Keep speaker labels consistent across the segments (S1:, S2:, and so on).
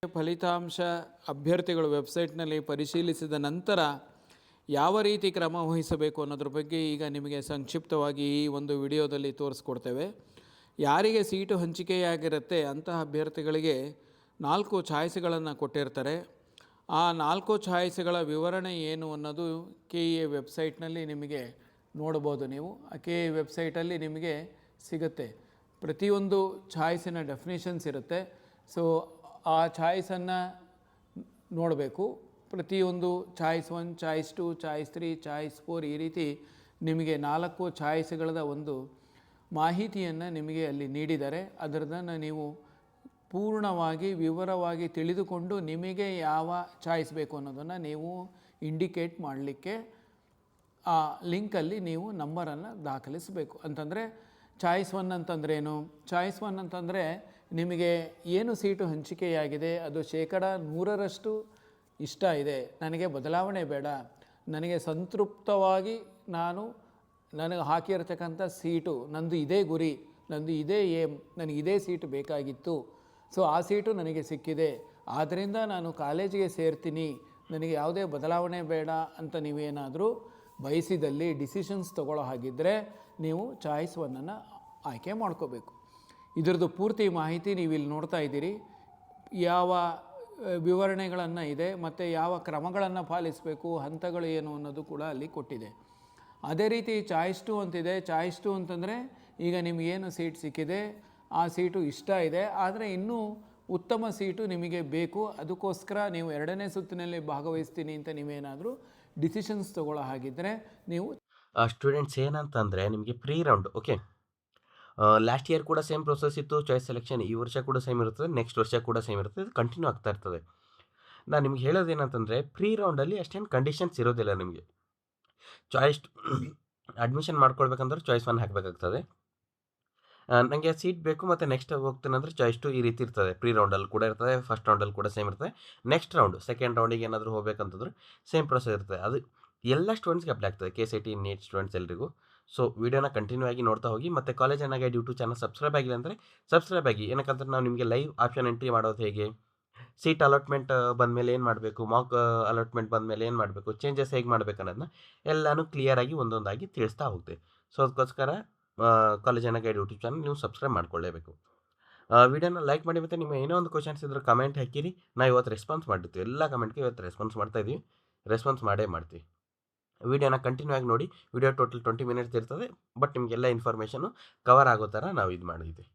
S1: ಫಲಿತಾಂಶ ಅಭ್ಯರ್ಥಿಗಳು ವೆಬ್ಸೈಟ್ನಲ್ಲಿ ಪರಿಶೀಲಿಸಿದ ನಂತರ ಯಾವ ರೀತಿ ಕ್ರಮ ವಹಿಸಬೇಕು ಅನ್ನೋದ್ರ ಬಗ್ಗೆ ಈಗ ನಿಮಗೆ ಸಂಕ್ಷಿಪ್ತವಾಗಿ ಈ ಒಂದು ವಿಡಿಯೋದಲ್ಲಿ ತೋರಿಸ್ಕೊಡ್ತೇವೆ. ಯಾರಿಗೆ ಸೀಟು ಹಂಚಿಕೆಯಾಗಿರುತ್ತೆ ಅಂತಹ ಅಭ್ಯರ್ಥಿಗಳಿಗೆ 4 ಚಾಯ್ಸ್ಗಳನ್ನು ಕೊಟ್ಟಿರ್ತಾರೆ. ಆ 4 ಚಾಯ್ಸ್ಗಳ ವಿವರಣೆ ಏನು ಅನ್ನೋದು KEA ವೆಬ್ಸೈಟ್ನಲ್ಲಿ ನಿಮಗೆ ನೋಡ್ಬೋದು. ನೀವು KEA ವೆಬ್ಸೈಟಲ್ಲಿ ನಿಮಗೆ ಸಿಗುತ್ತೆ. ಪ್ರತಿಯೊಂದು ಚಾಯ್ಸಿನ ಡೆಫಿನೇಷನ್ಸ್ ಇರುತ್ತೆ. ಸೊ ಆ ಚಾಯ್ಸನ್ನು ನೋಡಬೇಕು. ಪ್ರತಿಯೊಂದು ಚಾಯ್ಸ್ 1, ಚಾಯ್ಸ್ 2, ಚಾಯ್ಸ್ 3, ಚಾಯ್ಸ್ 4 ಈ ರೀತಿ ನಿಮಗೆ 4 ಚಾಯ್ಸ್ಗಳದ ಒಂದು ಮಾಹಿತಿಯನ್ನು ನಿಮಗೆ ಅಲ್ಲಿ ನೀಡಿದ್ದಾರೆ. ಅದರದನ್ನು ನೀವು ಪೂರ್ಣವಾಗಿ ವಿವರವಾಗಿ ತಿಳಿದುಕೊಂಡು ನಿಮಗೆ ಯಾವ ಚಾಯ್ಸ್ ಬೇಕು ಅನ್ನೋದನ್ನು ನೀವು ಇಂಡಿಕೇಟ್ ಮಾಡಲಿಕ್ಕೆ ಆ ಲಿಂಕಲ್ಲಿ ನೀವು ನಂಬರನ್ನು ದಾಖಲಿಸಬೇಕು. ಅಂತಂದರೆ ಚಾಯ್ಸ್ 1 ಅಂತಂದ್ರೇನು? ಚಾಯ್ಸ್ 1 ಅಂತಂದರೆ ನಿಮಗೆ ಏನು ಸೀಟು ಹಂಚಿಕೆಯಾಗಿದೆ ಅದು 100% ಇಷ್ಟ ಇದೆ, ನನಗೆ ಬದಲಾವಣೆ ಬೇಡ, ನನಗೆ ಸಂತೃಪ್ತವಾಗಿ ನನಗೆ ಹಾಕಿರ್ತಕ್ಕಂಥ ಸೀಟು ನಂದು ಇದೇ ಗುರಿ, ನಂದು ಇದೇ ಏಮ್, ನನಗೆ ಇದೇ ಸೀಟು ಬೇಕಾಗಿತ್ತು, ಸೊ ಆ ಸೀಟು ನನಗೆ ಸಿಕ್ಕಿದೆ, ಆದ್ದರಿಂದ ನಾನು ಕಾಲೇಜಿಗೆ ಸೇರ್ತೀನಿ, ನನಗೆ ಯಾವುದೇ ಬದಲಾವಣೆ ಬೇಡ ಅಂತ ನೀವೇನಾದರೂ ಬಯಸಿದಲ್ಲಿ ಡಿಸಿಷನ್ಸ್ ತೊಗೊಳ್ಳೋ ಹಾಗಿದ್ದರೆ ನೀವು ಚಾಯ್ಸ್ 1 ಆಯ್ಕೆ ಮಾಡ್ಕೋಬೇಕು. ಇದರದ್ದು ಪೂರ್ತಿ ಮಾಹಿತಿ ನೀವು ಇಲ್ಲಿ ನೋಡ್ತಾ ಇದ್ದೀರಿ. ಯಾವ ವಿವರಣೆಗಳನ್ನು ಇದೆ ಮತ್ತು ಯಾವ ಕ್ರಮಗಳನ್ನು ಪಾಲಿಸಬೇಕು, ಹಂತಗಳು ಏನು ಅನ್ನೋದು ಕೂಡ ಅಲ್ಲಿ ಕೊಟ್ಟಿದೆ. ಅದೇ ರೀತಿ ಚಾಯ್ಸ್ 2 ಅಂತಿದೆ. ಚಾಯ್ಸ್ 2 ಅಂತಂದರೆ ಈಗ ನಿಮಗೇನು ಸೀಟ್ ಸಿಕ್ಕಿದೆ ಆ ಸೀಟು ಇಷ್ಟ ಇದೆ, ಆದರೆ ಇನ್ನೂ ಉತ್ತಮ ಸೀಟು ನಿಮಗೆ ಬೇಕು, ಅದಕ್ಕೋಸ್ಕರ ನೀವು 2ನೇ ಸುತ್ತಿನಲ್ಲಿ ಭಾಗವಹಿಸ್ತೀನಿ ಅಂತ ನೀವೇನಾದರೂ ಡಿಸಿಷನ್ಸ್ ತೊಗೊಳ್ಳೋ ಹಾಗಿದ್ದರೆ ನೀವು
S2: ಸ್ಟೂಡೆಂಟ್ಸ್ ಏನಂತಂದರೆ ನಿಮಗೆ pre round okay. Last year ಕೂಡ ಸೇಮ್ ಪ್ರೊಸೆಸ್ ಇತ್ತು ಚಾಯ್ಸ್ ಸೆಲೆಕ್ಷನ್. ಈ ವರ್ಷ ಕೂಡ ಸೇಮ್ ಇರ್ತದೆ, ನೆಕ್ಸ್ಟ್ ವರ್ಷ ಕೂಡ ಸೇಮ್ ಇರ್ತದೆ, ಇದು ಕಂಟಿನ್ಯೂ ಆಗ್ತಾ ಇರ್ತದೆ. ನಾನು ನಿಮ್ಗೆ ಹೇಳೋದೇನಂತಂದರೆ ಪ್ರೀ ರೌಂಡಲ್ಲಿ ಅಷ್ಟೇನು ಕಂಡೀಷನ್ಸ್ ಇರೋದಿಲ್ಲ. ನಿಮಗೆ ಚಾಯ್ಸ್ ಅಡ್ಮಿಷನ್ ಮಾಡ್ಕೊಳ್ಬೇಕಂದ್ರೆ ಚಾಯ್ಸ್ 1 ಹಾಕಬೇಕಾಗ್ತದೆ. ನನಗೆ ಸೀಟ್ ಬೇಕು ಮತ್ತು ನೆಕ್ಸ್ಟ್ ಹೋಗ್ತೀನಂದ್ರೆ ಚಾಯ್ಸ್ 2 ಈ ರೀತಿ ಇರ್ತದೆ. ಪ್ರೀ ರೌಂಡಲ್ಲಿ ಕೂಡ ಇರ್ತದೆ, ಫಸ್ಟ್ ರೌಂಡಲ್ಲಿ ಕೂಡ ಸೇಮ್ ಇರ್ತದೆ. ನೆಕ್ಸ್ಟ್ ರೌಂಡ್ ಸೆಕೆಂಡ್ ರೌಂಡಿಗೆ ಏನಾದರೂ ಹೋಗ್ಬೇಕಂತಂದ್ರೆ ಸೇಮ್ ಪ್ರೊಸೆಸ್ ಇರ್ತದೆ. ಅದು ಎಲ್ಲ ಸ್ಟೂಡೆಂಟ್ಸ್ಗೆ ಅಪ್ಲೈ ಆಗ್ತದೆ, KCET ನೀಟ್ ಸ್ಟೂಡೆಂಟ್ಸ್ ಎಲ್ರಿಗೂ. ಸೊ ವಿಡಿಯೋನ ಕಂಟಿನ್ಯೂ ಆಗಿ ನೋಡ್ತಾ ಹೋಗಿ. ಮತ್ತು college guide YouTube channel subscribe ಆಗಿಲ್ಲ ಅಂದರೆ ಸಬ್ಸ್ಕ್ರೈಬ್ ಆಗಿ. ಏನಕ್ಕಂದ್ರೆ ನಾವು ನಿಮಗೆ ಲೈವ್ ಆಪ್ಷನ್ ಎಂಟ್ರಿ ಮಾಡೋದು ಹೇಗೆ, ಸೀಟ್ ಅಲಾಟ್ಮೆಂಟ್ ಬಂದಮೇಲೆ ಏನು ಮಾಡಬೇಕು, ಮಾಕ್ ಅಲಾಟ್ಮೆಂಟ್ ಬಂದಮೇಲೆ ಏನು ಮಾಡಬೇಕು, ಚೇಂಜಸ್ ಹೇಗೆ ಮಾಡಬೇಕು ಅನ್ನೋದನ್ನ ಎಲ್ಲನೂ ಕ್ಲಿಯರಾಗಿ ಒಂದೊಂದಾಗಿ ತಿಳಿಸ್ತಾ ಹೋಗ್ತೇವೆ. ಸೊ ಅದಕ್ಕೋಸ್ಕರ ಕಾಲೇಜ್ ಗೈಡ್ ಯೂಟ್ಯೂಬ್ ಚಾನಲ್ ನೀವು ಸಬ್ಸ್ಕ್ರೈಬ್ ಮಾಡ್ಕೊಳ್ಳೇಬೇಕು. ವಿಡಿಯೋನ ಲೈಕ್ ಮಾಡಿ, ಮತ್ತು ನಿಮ್ಮ ಏನೋ ಒಂದು ಕ್ವಶನ್ಸ್ ಇದ್ದರೆ ಕಮೆಂಟ್ ಹಾಕಿರಿ. ನಾವು ಇವತ್ತು ರೆಸ್ಪಾನ್ಸ್ ಮಾಡಿರ್ತೀವಿ. ಎಲ್ಲ ಕಮೆಂಟ್ಗೆ ಇವತ್ತು ರೆಸ್ಪಾನ್ಸ್ ಮಾಡ್ತಾಯಿದ್ದೀವಿ, ರೆಸ್ಪಾನ್ಸ್ ಮಾಡ್ತೀವಿ. ವಿಡಿಯೋನ ಕಂಟಿನ್ಯೂ ಆಗಿ ನೋಡಿ. ವಿಡಿಯೋ ಟೋಟಲ್ 20 ಮಿನಿಟ್ಸ್ ಇರ್ತದೆ, ಬಟ್ ನಿಮಗೆಲ್ಲ ಇನ್ಫಾರ್ಮೇಷನು ಕವರ್ ಆಗೋ ಥರ ನಾವು ಇದು ಮಾಡಿದ್ದೀವಿ.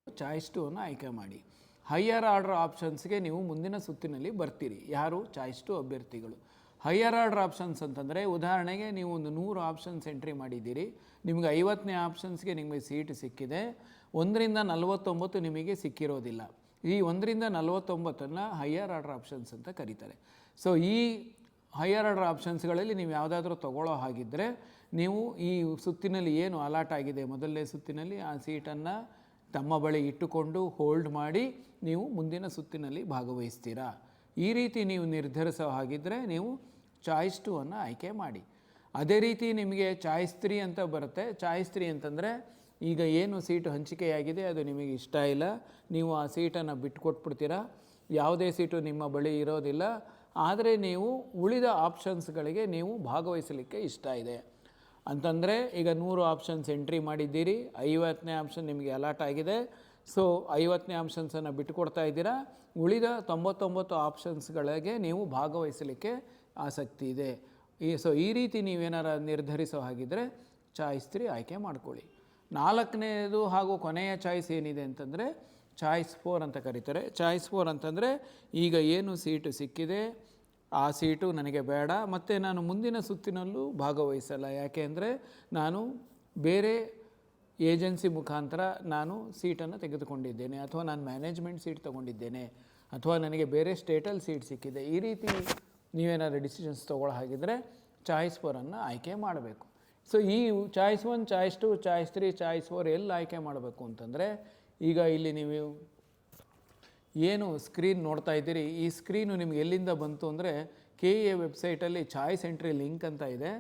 S1: ಚಾಯ್ಸ್ 2 ಆಯ್ಕೆ ಮಾಡಿ. ಹೈಯರ್ ಆರ್ಡರ್ ಆಪ್ಷನ್ಸ್ಗೆ ನೀವು ಮುಂದಿನ ಸುತ್ತಿನಲ್ಲಿ ಬರ್ತೀರಿ. ಯಾರು? ಚಾಯ್ಸ್ 2 ಅಭ್ಯರ್ಥಿಗಳು. ಹೈಯರ್ ಆರ್ಡರ್ ಆಪ್ಷನ್ಸ್ ಅಂತಂದರೆ ಉದಾಹರಣೆಗೆ ನೀವು ಒಂದು 100 ಆಪ್ಷನ್ಸ್ ಎಂಟ್ರಿ ಮಾಡಿದ್ದೀರಿ, ನಿಮಗೆ 50ನೇ ಆಪ್ಷನ್ಸ್ಗೆ ನಿಮಗೆ ಸೀಟ್ ಸಿಕ್ಕಿದೆ. 1ರಿಂದ 49 ನಿಮಗೆ ಸಿಕ್ಕಿರೋದಿಲ್ಲ. ಈ 1ರಿಂದ 49 ಹೈಯರ್ ಆರ್ಡರ್ ಆಪ್ಷನ್ಸ್ ಅಂತ ಕರೀತಾರೆ. ಸೊ ಈ ಹೈಯರ್ ಆರ್ಡರ್ ಆಪ್ಷನ್ಸ್ಗಳಲ್ಲಿ ನೀವು ಯಾವುದಾದ್ರೂ ತೊಗೊಳ್ಳೋ ಹಾಗಿದ್ದರೆ ನೀವು ಈ ಸುತ್ತಿನಲ್ಲಿ ಏನು ಅಲಾಟ್ ಆಗಿದೆ ಮೊದಲನೇ ಸುತ್ತಿನಲ್ಲಿ ಆ ಸೀಟನ್ನು ತಮ್ಮ ಬಳಿ ಇಟ್ಟುಕೊಂಡು ಹೋಲ್ಡ್ ಮಾಡಿ ನೀವು ಮುಂದಿನ ಸುತ್ತಿನಲ್ಲಿ ಭಾಗವಹಿಸ್ತೀರಾ. ಈ ರೀತಿ ನೀವು ನಿರ್ಧರಿಸೋ ಹಾಗಿದ್ದರೆ ನೀವು ಚಾಯ್ಸ್ 2 ಆಯ್ಕೆ ಮಾಡಿ. ಅದೇ ರೀತಿ ನಿಮಗೆ ಚಾಯ್ಸ್ 3 ಅಂತ ಬರುತ್ತೆ. ಚಾಯ್ಸ್ 3 ಅಂತಂದರೆ ಈಗ ಏನು ಸೀಟು ಹಂಚಿಕೆಯಾಗಿದೆ ಅದು ನಿಮಗೆ ಇಷ್ಟ ಇಲ್ಲ, ನೀವು ಆ ಸೀಟನ್ನು ಬಿಟ್ಟುಕೊಟ್ಬಿಡ್ತೀರಾ, ಯಾವುದೇ ಸೀಟು ನಿಮ್ಮ ಬಳಿ ಇರೋದಿಲ್ಲ, ಆದರೆ ನೀವು ಉಳಿದ ಆಪ್ಷನ್ಸ್ಗಳಿಗೆ ನೀವು ಭಾಗವಹಿಸಲಿಕ್ಕೆ ಇಷ್ಟ ಇದೆ ಅಂತಂದರೆ ಈಗ 100 ಆಪ್ಷನ್ಸ್ ಎಂಟ್ರಿ ಮಾಡಿದ್ದೀರಿ, 50ನೇ ಆಪ್ಷನ್ ನಿಮಗೆ ಅಲಾಟ್ ಆಗಿದೆ. ಸೊ 50ನೇ ಆಪ್ಷನ್ಸನ್ನು ಬಿಟ್ಟುಕೊಡ್ತಾ ಇದ್ದೀರಾ, ಉಳಿದ 99 ಆಪ್ಷನ್ಸ್ಗಳಿಗೆ ನೀವು ಭಾಗವಹಿಸಲಿಕ್ಕೆ ಆಸಕ್ತಿ ಇದೆ. ಈ ರೀತಿ ನೀವೇನಾರ ನಿರ್ಧರಿಸೋ ಹಾಗಿದ್ದರೆ ಚಾಯ್ಸ್ 3 ಆಯ್ಕೆ ಮಾಡ್ಕೊಳ್ಳಿ. 4ನೇದು ಹಾಗೂ ಕೊನೆಯ ಚಾಯ್ಸ್ ಏನಿದೆ ಅಂತಂದರೆ ಚಾಯ್ಸ್ 4 ಅಂತ ಕರೀತಾರೆ. ಚಾಯ್ಸ್ 4 ಅಂತಂದರೆ ಈಗ ಏನು ಸೀಟು ಸಿಕ್ಕಿದೆ ಆ ಸೀಟು ನನಗೆ ಬೇಡ, ಮತ್ತು ನಾನು ಮುಂದಿನ ಸುತ್ತಿನಲ್ಲೂ ಭಾಗವಹಿಸಲ್ಲ. ಯಾಕೆ ಅಂದರೆ ನಾನು ಬೇರೆ ಏಜೆನ್ಸಿ ಮುಖಾಂತರ ನಾನು ಸೀಟನ್ನು ತೆಗೆದುಕೊಂಡಿದ್ದೇನೆ, ಅಥವಾ ನಾನು ಮ್ಯಾನೇಜ್ಮೆಂಟ್ ಸೀಟ್ ತೊಗೊಂಡಿದ್ದೇನೆ, ಅಥವಾ ನನಗೆ ಬೇರೆ ಸ್ಟೇಟಲ್ಲಿ ಸೀಟ್ ಸಿಕ್ಕಿದೆ. ಈ ರೀತಿ ನೀವೇನಾದ್ರು ಡಿಸಿಷನ್ಸ್ ತೊಗೊಳ್ಳೋ ಹಾಗಿದ್ದರೆ ಚಾಯ್ಸ್ 4 ಆಯ್ಕೆ ಮಾಡಬೇಕು. ಸೊ ಈ ಚಾಯ್ಸ್ 1, ಚಾಯ್ಸ್ 2, ಚಾಯ್ಸ್ 3, ಚಾಯ್ಸ್ 4 ಎಲ್ಲ ಆಯ್ಕೆ ಮಾಡಬೇಕು ಅಂತಂದರೆ ಈಗ ಇಲ್ಲಿ ನೀವು ಏನು ಸ್ಕ್ರೀನ್ ನೋಡ್ತಾ ಇದ್ದೀರಿ, ಈ ಸ್ಕ್ರೀನು ನಿಮ್ಗೆ ಎಲ್ಲಿಂದ ಬಂತು ಅಂದರೆ KEA ವೆಬ್ಸೈಟಲ್ಲಿ ಚಾಯ್ಸ್ ಎಂಟ್ರಿ ಲಿಂಕ್ ಅಂತ ಇದೆ.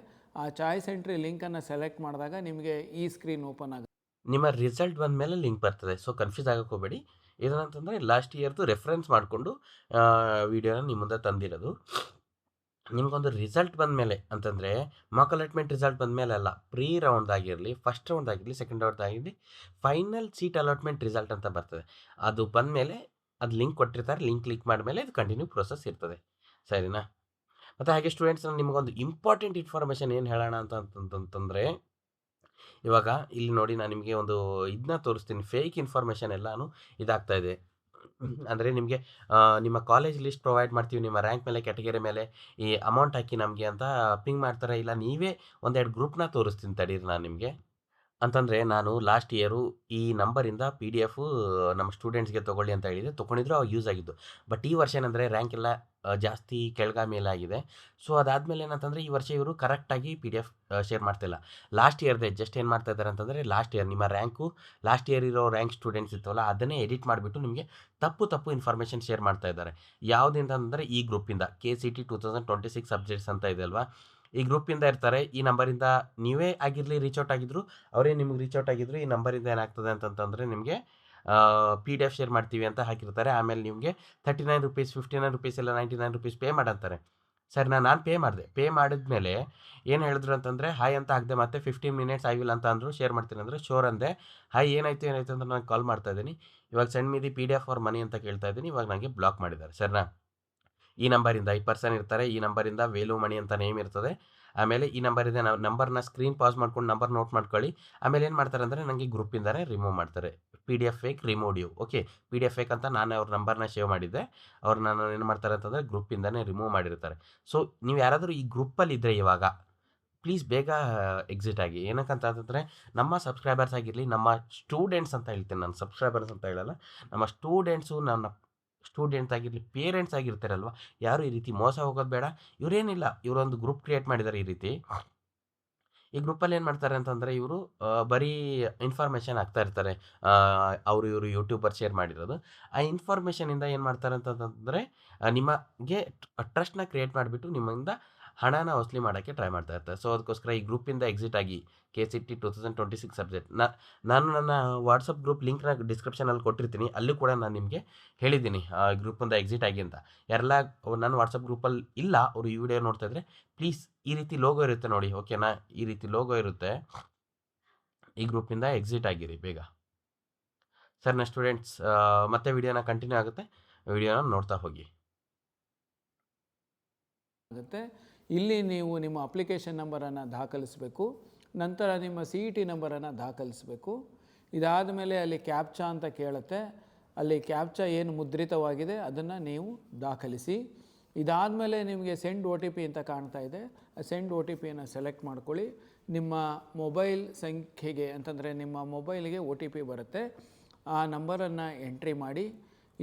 S1: ಆ ಚಾಯ್ಸ್ ಎಂಟ್ರಿ ಲಿಂಕನ್ನು ಸೆಲೆಕ್ಟ್ ಮಾಡಿದಾಗ ನಿಮಗೆ ಈ ಸ್ಕ್ರೀನ್ ಓಪನ್ ಆಗುತ್ತೆ.
S2: ನಿಮ್ಮ ರಿಸಲ್ಟ್ ಬಂದ ಮೇಲೆ ಲಿಂಕ್ ಬರ್ತದೆ. ಸೊ ಕನ್ಫ್ಯೂಸ್ ಆಗಕ್ಕೆ ಹೋಗಬೇಡಿ. ಇದೇನಂತಂದರೆ ಲಾಸ್ಟ್ ಇಯರ್ದು ರೆಫರೆನ್ಸ್ ಮಾಡಿಕೊಂಡು ವಿಡಿಯೋನ ನಿಮ್ಮ ಮುಂದೆ ತಂದಿರೋದು. ನಿಮಗೊಂದು ರಿಸಲ್ಟ್ ಬಂದಮೇಲೆ ಅಂತಂದರೆ ಮಾಕ್ ಅಲಾಟ್ಮೆಂಟ್ ರಿಸಲ್ಟ್ ಬಂದಮೇಲೆ ಅಲ್ಲ, ಪ್ರೀ ರೌಂಡ್ದಾಗಿರಲಿ, ಫಸ್ಟ್ ರೌಂಡ್ದಾಗಿರಲಿ, ಸೆಕೆಂಡ್ ರೌಂಡ್ದಾಗಿರಲಿ, ಫೈನಲ್ ಸೀಟ್ ಅಲಾಟ್ಮೆಂಟ್ ರಿಸಲ್ಟ್ ಅಂತ ಬರ್ತದೆ. ಅದು ಬಂದಮೇಲೆ ಅದು ಲಿಂಕ್ ಕೊಟ್ಟಿರ್ತಾರೆ, ಲಿಂಕ್ ಕ್ಲಿಕ್ ಮಾಡಿದ್ಮೇಲೆ ಇದು ಕಂಟಿನ್ಯೂ ಪ್ರೋಸೆಸ್ ಇರ್ತದೆ. ಸರಿನಾ? ಮತ್ತು ಹಾಗೆ ಸ್ಟೂಡೆಂಟ್ಸ್, ನಾನು ನಿಮಗೊಂದು ಇಂಪಾರ್ಟೆಂಟ್ ಇನ್ಫಾರ್ಮೇಷನ್ ಏನು ಹೇಳೋಣ ಅಂತಂತಂದರೆ, ಇವಾಗ ಇಲ್ಲಿ ನೋಡಿ, ನಾನು ನಿಮಗೆ ಒಂದು ಇದನ್ನ ತೋರಿಸ್ತೀನಿ. ಫೇಕ್ ಇನ್ಫಾರ್ಮೇಷನ್ ಎಲ್ಲಾನು ಇದಾಗ್ತಾ ಇದೆ. ಅಂದರೆ ನಿಮಗೆ ನಿಮ್ಮ ಕಾಲೇಜ್ ಲಿಸ್ಟ್ ಪ್ರೊವೈಡ್ ಮಾಡ್ತೀವಿ, ನಿಮ್ಮ ರ್ಯಾಂಕ್ ಮೇಲೆ, ಕ್ಯಾಟಗರಿ ಮೇಲೆ ಈ ಅಮೌಂಟ್ ಹಾಕಿ ನಮಗೆ ಅಂತ ಪಿಂಗ್ ಮಾಡ್ತಾರೆ. ಇಲ್ಲ ನೀವೇ ಒಂದೆರಡು ಗ್ರೂಪ್ನ ತೋರಿಸ್ತೀನಿ ತಡೀರಿ ನಾನು ನಿಮಗೆ. ಅಂತಂದರೆ ನಾನು ಲಾಸ್ಟ್ ಇಯರು ಈ ನಂಬರಿಂದ PDF ನಮ್ಮ ಸ್ಟೂಡೆಂಟ್ಸ್ಗೆ ತೊಗೊಳ್ಳಿ ಅಂತ ಹೇಳಿದೆ, ತೊಗೊಂಡಿದ್ರು, ಅವಾಗ ಯೂಸ್ ಆಗಿದ್ದು. ಬಟ್ ಈ ವರ್ಷ ಏನಂದರೆ ರ್ಯಾಂಕ್ ಎಲ್ಲ ಜಾಸ್ತಿ ಮೇಲಾಗಿದೆ. ಸೊ ಅದಾದಮೇಲೆ ಏನಂತಂದರೆ ಈ ವರ್ಷ ಇವರು ಕರೆಕ್ಟಾಗಿ PDF ಶೇರ್ ಮಾಡ್ತಾಯಿಲ್ಲ. ಲಾಸ್ಟ್ ಇಯರ್ದೇ ಜಸ್ಟ್ ಏನು ಮಾಡ್ತಾ ಇದ್ದಾರೆ ಅಂತಂದರೆ, ಲಾಸ್ಟ್ ಇಯರ್ ನಿಮ್ಮ ರ್ಯಾಂಕು, ಲಾಸ್ಟ್ ಇಯರ್ ಇರೋ ರ್ಯಾಂಕ್ ಸ್ಟೂಡೆಂಟ್ಸ್ ಇರ್ತವಲ್ಲ, ಅದನ್ನೇ ಎಡಿಟ್ ಮಾಡಿಬಿಟ್ಟು ನಿಮಗೆ ತಪ್ಪು ಇನ್ಫಾರ್ಮೇಷನ್ ಶೇರ್ ಮಾಡ್ತಾ ಇದ್ದಾರೆ. ಯಾವುದಿಂತಂದರೆ ಈ ಗ್ರೂಪಿಂದ KCT 2026 ಸಬ್ಜೆಕ್ಟ್ಸ್ ಅಂತ ಇದೆ ಅಲ್ವಾ, ಈ ಗ್ರೂಪಿಂದ ಇರ್ತಾರೆ. ಈ ನಂಬರಿಂದ ನೀವೇ ಆಗಿರಲಿ ರೀಚೌಟ್ ಆಗಿದ್ರು, ಅವರೇ ನಿಮ್ಗೆ ರೀಚೌಟ್ ಆಗಿದ್ರು, ಈ ನಂಬರಿಂದ ಏನಾಗ್ತದೆ ಅಂತಂತಂದರೆ ನಿಮಗೆ PDF ಶೇರ್ ಮಾಡ್ತೀವಿ ಅಂತ ಹಾಕಿರ್ತಾರೆ. ಆಮೇಲೆ ನಿಮಗೆ ₹39, ₹59 ಇಲ್ಲ ₹99 ಪೇ ಮಾಡಂತಾರೆ. ಸರಿ, ನಾನು ಪೇ ಮಾಡಿದೆ. ಪೇ ಮಾಡಿದ್ಮೇಲೆ ಏನು ಹೇಳಿದ್ರು ಅಂತಂದರೆ, ಹಾಯ್ ಅಂತ ಹಾಕಿದೆ, ಮತ್ತೆ 15 ಮಿನಿಟ್ಸ್ ಆಗಿಲ್ಲ ಅಂತ ಅಂದರು. ಶೇರ್ ಮಾಡ್ತೀನಿ ಅಂದರೆ ಶೋರ್ ಅಂದೆ. ಹಾಯ್ ಏನಾಯಿತು ಅಂತ ನಾನು ಕಾಲ್ ಮಾಡ್ತಾ ಇದ್ದೀನಿ. ಇವಾಗ send me the PDF for money ಅಂತ ಕೇಳ್ತಾ ಇದ್ದೀನಿ. ಇವಾಗ ನನಗೆ ಬ್ಲಾಕ್ ಮಾಡಿದ್ದಾರೆ. ಸರಿನಾ? ಈ ನಂಬರಿಂದ ಈ ಪರ್ಸನ್ ಇರ್ತಾರೆ, ಈ ನಂಬರಿಂದ ವೇಲು ಮಣಿ ಅಂತ ನೇಮ್ ಇರ್ತದೆ. ಆಮೇಲೆ ಈ ನಂಬರಿಂದ ನಂಬರ್ನ ಸ್ಕ್ರೀನ್ ಪಾಸ್ ಮಾಡ್ಕೊಂಡು ನಂಬರ್ ನೋಟ್ ಮಾಡ್ಕೊಳ್ಳಿ. ಆಮೇಲೆ ಏನು ಮಾಡ್ತಾರೆ ಅಂದರೆ ನನಗೆ ಗ್ರೂಪಿಂದನೇ ರಿಮೂವ್ ಮಾಡ್ತಾರೆ. PDF fake remove you. Okay, PDF fake ಅಂತ ನಾನು ಅವ್ರ ನಂಬರ್ನ ಸೇವ್ ಮಾಡಿದ್ದೆ. ಅವ್ರು ನಾನು ಏನು ಮಾಡ್ತಾರೆ ಅಂತಂದರೆ ಗ್ರೂಪಿಂದನೇ ರಿಮೂವ್ ಮಾಡಿರ್ತಾರೆ. ಸೊ ನೀವು ಯಾರಾದರೂ ಈ ಗ್ರೂಪಲ್ಲಿ ಇದ್ದರೆ ಇವಾಗ ಪ್ಲೀಸ್ ಬೇಗ ಎಕ್ಸಿಟ್ ಆಗಿ. ಏನಕ್ಕಂತ ಅಂತಂದರೆ ನಮ್ಮ ಸಬ್ಸ್ಕ್ರೈಬರ್ಸ್ ಆಗಿರಲಿ, ನಮ್ಮ ಸ್ಟೂಡೆಂಟ್ಸ್ ಅಂತ ಹೇಳ್ತೀನಿ, ನಾನು ಸಬ್ಸ್ಕ್ರೈಬರ್ಸ್ ಅಂತ ಹೇಳಲ್ಲ, ನಮ್ಮ ಸ್ಟೂಡೆಂಟ್ಸು, ನನ್ನ ಸ್ಟೂಡೆಂಟ್ಸ್ ಆಗಿರಲಿ, ಪೇರೆಂಟ್ಸ್ ಆಗಿರ್ತಾರಲ್ವ, ಯಾರು ಈ ರೀತಿ ಮೋಸ ಹೋಗೋದು ಬೇಡ. ಇವರೇನಿಲ್ಲ, ಇವರೊಂದು ಗ್ರೂಪ್ ಕ್ರಿಯೇಟ್ ಮಾಡಿದ್ದಾರೆ ಈ ರೀತಿ. ಈ ಗ್ರೂಪಲ್ಲಿ ಏನು ಮಾಡ್ತಾರೆ ಅಂತಂದರೆ ಇವರು ಬರೀ ಇನ್ಫಾರ್ಮೇಷನ್ ಹಾಕ್ತಾ ಇರ್ತಾರೆ. ಅವರು ಇವರು ಯೂಟ್ಯೂಬರ್ ಶೇರ್ ಮಾಡಿರೋದು. ಆ ಇನ್ಫಾರ್ಮೇಷನಿಂದ ಏನು ಮಾಡ್ತಾರೆ ಅಂತಂದರೆ ನಿಮಗೆ ಟ್ರಸ್ಟ್ನ ಕ್ರಿಯೇಟ್ ಮಾಡಿಬಿಟ್ಟು ನಿಮ್ಮಿಂದ ಹಣನ ವಸೂಲಿ ಮಾಡೋಕ್ಕೆ ಟ್ರೈ ಮಾಡ್ತಾ ಇರ್ತಾರೆ. ಸೊ ಅದಕ್ಕೋಸ್ಕರ ಈ ಗ್ರೂಪಿಂದ ಎಕ್ಸಿಟ್ ಆಗಿ KCT 2026 ಸಬ್ಜೆಕ್ಟ್ ನಾನು ನನ್ನ ವಾಟ್ಸಪ್ ಗ್ರೂಪ್ ಲಿಂಕ್ನ ಡಿಸ್ಕ್ರಿಪ್ಷನಲ್ಲಿ ಕೊಟ್ಟಿರ್ತೀನಿ. ಅಲ್ಲೂ ಕೂಡ ನಾನು ನಿಮಗೆ ಹೇಳಿದ್ದೀನಿ ಗ್ರೂಪಿಂದ ಎಕ್ಸಿಟ್ ಆಗಿ ಅಂತ. ಯಾರೆಲ್ಲ ನನ್ನ ವಾಟ್ಸಪ್ ಗ್ರೂಪಲ್ಲಿ ಇಲ್ಲ, ಅವರು ಈ ವಿಡಿಯೋ ನೋಡ್ತಾ ಇದ್ದರೆ ಪ್ಲೀಸ್, ಈ ರೀತಿ ಲೋಗೋ ಇರುತ್ತೆ ನೋಡಿ, ಓಕೆನಾ? ಈ ರೀತಿ ಲೋಗೋ ಇರುತ್ತೆ, ಈ ಗ್ರೂಪಿಂದ ಎಕ್ಸಿಟ್ ಆಗಿರಿ ಬೇಗ. ಸರ್ ಸ್ಟೂಡೆಂಟ್ಸ್, ಮತ್ತೆ ವಿಡಿಯೋನ ಕಂಟಿನ್ಯೂ ಆಗುತ್ತೆ, ವಿಡಿಯೋನ ನೋಡ್ತಾ ಹೋಗಿ.
S1: ಆಗುತ್ತೆ. ಇಲ್ಲಿ ನೀವು ನಿಮ್ಮ ಅಪ್ಲಿಕೇಶನ್ ನಂಬರನ್ನು ದಾಖಲಿಸಬೇಕು. ನಂತರ ನಿಮ್ಮ CET ನಂಬರನ್ನು ದಾಖಲಿಸಬೇಕು. ಇದಾದ ಮೇಲೆ ಅಲ್ಲಿ ಕ್ಯಾಪ್ಚಾ ಅಂತ ಕೇಳುತ್ತೆ. ಅಲ್ಲಿ ಕ್ಯಾಪ್ಚಾ ಏನು ಮುದ್ರಿತವಾಗಿದೆ ಅದನ್ನು ನೀವು ದಾಖಲಿಸಿ. ಇದಾದಮೇಲೆ ನಿಮಗೆ ಸೆಂಡ್ OTP ಅಂತ ಕಾಣ್ತಾ ಇದೆ. ಆ ಸೆಂಡ್ OTPಯನ್ನು ಸೆಲೆಕ್ಟ್ ಮಾಡ್ಕೊಳ್ಳಿ. ನಿಮ್ಮ ಮೊಬೈಲ್ ಸಂಖ್ಯೆಗೆ ಅಂತಂದರೆ ನಿಮ್ಮ ಮೊಬೈಲಿಗೆ OTP ಬರುತ್ತೆ. ಆ ನಂಬರನ್ನು ಎಂಟ್ರಿ ಮಾಡಿ.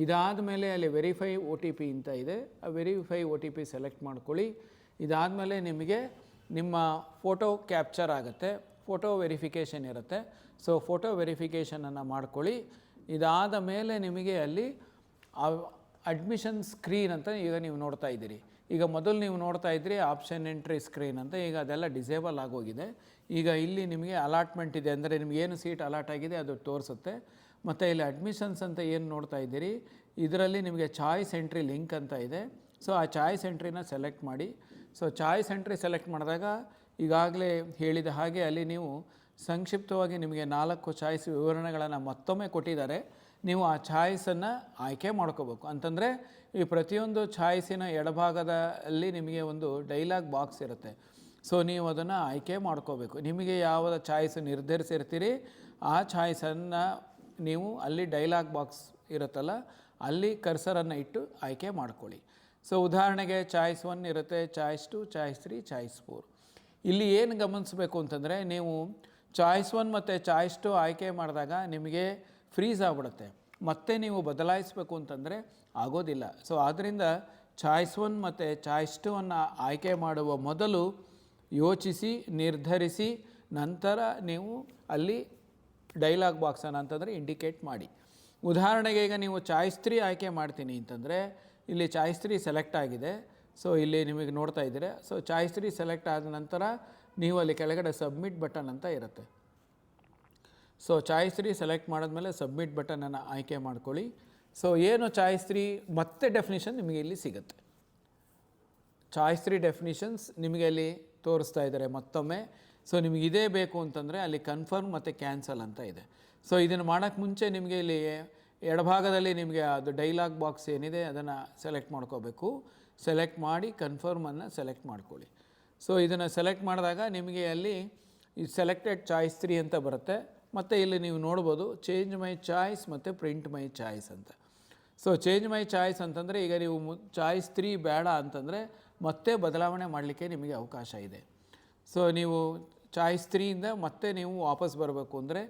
S1: ಇದಾದ ಮೇಲೆ ಅಲ್ಲಿ ವೆರಿಫೈ OTP ಅಂತ ಇದೆ. ಆ ವೆರಿಫೈ OTP ಸೆಲೆಕ್ಟ್ ಮಾಡ್ಕೊಳ್ಳಿ. ಇದಾದಮೇಲೆ ನಿಮಗೆ ನಿಮ್ಮ ಫೋಟೋ ಕ್ಯಾಪ್ಚರ್ ಆಗುತ್ತೆ, ಫೋಟೋ ವೆರಿಫಿಕೇಷನ್ ಇರುತ್ತೆ. ಸೊ ಫೋಟೋ ವೆರಿಫಿಕೇಷನನ್ನು ಮಾಡ್ಕೊಳ್ಳಿ. ಇದಾದ ಮೇಲೆ ನಿಮಗೆ ಅಲ್ಲಿ ಅಡ್ಮಿಷನ್ ಸ್ಕ್ರೀನ್ ಅಂತ ಈಗ ನೀವು ನೋಡ್ತಾ ಇದ್ದೀರಿ. ಈಗ ಮೊದಲು ನೀವು ನೋಡ್ತಾ ಇದ್ರಿ ಆಪ್ಷನ್ ಎಂಟ್ರಿ ಸ್ಕ್ರೀನ್ ಅಂತ, ಈಗ ಅದೆಲ್ಲ ಡಿಸೇಬಲ್ ಆಗೋಗಿದೆ. ಈಗ ಇಲ್ಲಿ ನಿಮಗೆ ಅಲಾಟ್ಮೆಂಟ್ ಇದೆ, ಅಂದರೆ ನಿಮ್ಗೆ ಏನು ಸೀಟ್ ಅಲಾಟ್ ಆಗಿದೆ ಅದು ತೋರಿಸುತ್ತೆ. ಮತ್ತು ಇಲ್ಲಿ ಅಡ್ಮಿಷನ್ಸ್ ಅಂತ ಏನು ನೋಡ್ತಾ ಇದ್ದೀರಿ, ಇದರಲ್ಲಿ ನಿಮಗೆ ಚಾಯ್ಸ್ ಎಂಟ್ರಿ ಲಿಂಕ್ ಅಂತ ಇದೆ. ಸೊ ಆ ಚಾಯ್ಸ್ ಎಂಟ್ರಿನ ಸೆಲೆಕ್ಟ್ ಮಾಡಿ. ಸೊ ಚಾಯ್ಸ್ ಎಂಟ್ರಿ ಸೆಲೆಕ್ಟ್ ಮಾಡಿದಾಗ ಈಗಾಗಲೇ ಹೇಳಿದ ಹಾಗೆ ಅಲ್ಲಿ ನೀವು ಸಂಕ್ಷಿಪ್ತವಾಗಿ ನಿಮಗೆ 4 ಚಾಯ್ಸ್ ವಿವರಣೆಗಳನ್ನು ಮತ್ತೊಮ್ಮೆ ಕೊಟ್ಟಿದ್ದಾರೆ. ನೀವು ಆ ಚಾಯ್ಸನ್ನು ಆಯ್ಕೆ ಮಾಡ್ಕೋಬೇಕು. ಅಂತಂದರೆ ಈ ಪ್ರತಿಯೊಂದು ಚಾಯ್ಸಿನ ಎಡಭಾಗದಲ್ಲಿ ನಿಮಗೆ ಒಂದು ಡೈಲಾಗ್ ಬಾಕ್ಸ್ ಇರುತ್ತೆ. ಸೊ ನೀವು ಅದನ್ನು ಆಯ್ಕೆ ಮಾಡ್ಕೋಬೇಕು. ನಿಮಗೆ ಯಾವ ಚಾಯ್ಸ್ ನಿರ್ಧರಿಸಿರ್ತೀರಿ ಆ ಚಾಯ್ಸನ್ನು ನೀವು ಅಲ್ಲಿ ಡೈಲಾಗ್ ಬಾಕ್ಸ್ ಇರುತ್ತಲ್ಲ ಅಲ್ಲಿ ಕರ್ಸರನ್ನು ಇಟ್ಟು ಆಯ್ಕೆ ಮಾಡ್ಕೊಳ್ಳಿ. ಸೊ ಉದಾಹರಣೆಗೆ ಚಾಯ್ಸ್ 1 ಇರುತ್ತೆ, ಚಾಯ್ಸ್ 2, ಚಾಯ್ಸ್ 3, ಚಾಯ್ಸ್ 4. ಇಲ್ಲಿ ಏನು ಗಮನಿಸಬೇಕು ಅಂತಂದರೆ, ನೀವು ಚಾಯ್ಸ್ 1 ಮತ್ತು ಚಾಯ್ಸ್ 2 ಆಯ್ಕೆ ಮಾಡಿದಾಗ ನಿಮಗೆ ಫ್ರೀಸ್ ಆಗಿಬಿಡುತ್ತೆ. ಮತ್ತೆ ನೀವು ಬದಲಾಯಿಸಬೇಕು ಅಂತಂದರೆ ಆಗೋದಿಲ್ಲ. ಸೊ ಆದ್ದರಿಂದ ಚಾಯ್ಸ್ 1 ಮತ್ತು ಚಾಯ್ಸ್ 2 ಆಯ್ಕೆ ಮಾಡುವ ಮೊದಲು ಯೋಚಿಸಿ ನಿರ್ಧರಿಸಿ ನಂತರ ನೀವು ಅಲ್ಲಿ ಡೈಲಾಗ್ ಬಾಕ್ಸನ್ನು ಅಂತಂದರೆ ಇಂಡಿಕೇಟ್ ಮಾಡಿ. ಉದಾಹರಣೆಗೆ ಈಗ ನೀವು ಚಾಯ್ಸ್ 3 ಆಯ್ಕೆ ಮಾಡ್ತೀನಿ ಅಂತಂದರೆ ಇಲ್ಲಿ ಚಾಯ್ಸ್ 3 ಸೆಲೆಕ್ಟ್ ಆಗಿದೆ. ಸೊ ಇಲ್ಲಿ ನಿಮಗೆ ನೋಡ್ತಾ ಇದ್ದೀರಾ. ಸೊ ಚಾಯ್ಸ್ 3 ಸೆಲೆಕ್ಟ್ ಆದ ನಂತರ ನೀವು ಅಲ್ಲಿ ಕೆಳಗಡೆ ಸಬ್ಮಿಟ್ ಬಟನ್ ಅಂತ ಇರುತ್ತೆ. ಸೊ ಚಾಯ್ಸ್ 3 ಸೆಲೆಕ್ಟ್ ಮಾಡಿದ್ಮೇಲೆ ಸಬ್ಮಿಟ್ ಬಟನನ್ನು ಆಯ್ಕೆ ಮಾಡ್ಕೊಳ್ಳಿ. ಸೊ ಏನು ಚಾಯ್ಸ್ 3 ಮತ್ತೆ ಡೆಫಿನಿಷನ್ ನಿಮಗೆ ಇಲ್ಲಿ ಸಿಗುತ್ತೆ. ಚಾಯ್ಸ್ 3 ಡೆಫಿನಿಷನ್ಸ್ ನಿಮಗೆ ಅಲ್ಲಿ ತೋರಿಸ್ತಾ ಇದ್ದಾರೆ ಮತ್ತೊಮ್ಮೆ. ಸೊ ನಿಮಗೆ ಇದೇ ಬೇಕು ಅಂತಂದರೆ ಅಲ್ಲಿ ಕನ್ಫರ್ಮ್ ಮತ್ತು ಕ್ಯಾನ್ಸಲ್ ಅಂತ ಇದೆ. ಸೊ ಇದನ್ನು ಮಾಡೋಕ್ಕೆ ಮುಂಚೆ ನಿಮಗೆ ಇಲ್ಲಿ ಎಡಭಾಗದಲ್ಲಿ ನಿಮಗೆ ಅದು ಡೈಲಾಗ್ ಬಾಕ್ಸ್ ಏನಿದೆ ಅದನ್ನು ಸೆಲೆಕ್ಟ್ ಮಾಡ್ಕೋಬೇಕು. ಸೆಲೆಕ್ಟ್ ಮಾಡಿ ಕನ್ಫರ್ಮನ್ನು ಸೆಲೆಕ್ಟ್ ಮಾಡ್ಕೊಳ್ಳಿ. ಸೊ ಇದನ್ನು ಸೆಲೆಕ್ಟ್ ಮಾಡಿದಾಗ ನಿಮಗೆ ಅಲ್ಲಿ ಈ ಸೆಲೆಕ್ಟೆಡ್ ಚಾಯ್ಸ್ 3 ಅಂತ ಬರುತ್ತೆ. ಮತ್ತು ಇಲ್ಲಿ ನೀವು ನೋಡ್ಬೋದು ಚೇಂಜ್ ಮೈ ಚಾಯ್ಸ್ ಮತ್ತು ಪ್ರಿಂಟ್ ಮೈ ಚಾಯ್ಸ್ ಅಂತ. ಸೊ ಚೇಂಜ್ ಮೈ ಚಾಯ್ಸ್ ಅಂತಂದರೆ ಈಗ ನೀವು ಚಾಯ್ಸ್ 3 ಬೇಡ ಅಂತಂದರೆ ಮತ್ತೆ ಬದಲಾವಣೆ ಮಾಡಲಿಕ್ಕೆ ನಿಮಗೆ ಅವಕಾಶ ಇದೆ. ಸೊ ನೀವು ಚಾಯ್ಸ್ 3ಇಂದ ಮತ್ತೆ ನೀವು ವಾಪಸ್ ಬರಬೇಕು ಅಂದರೆ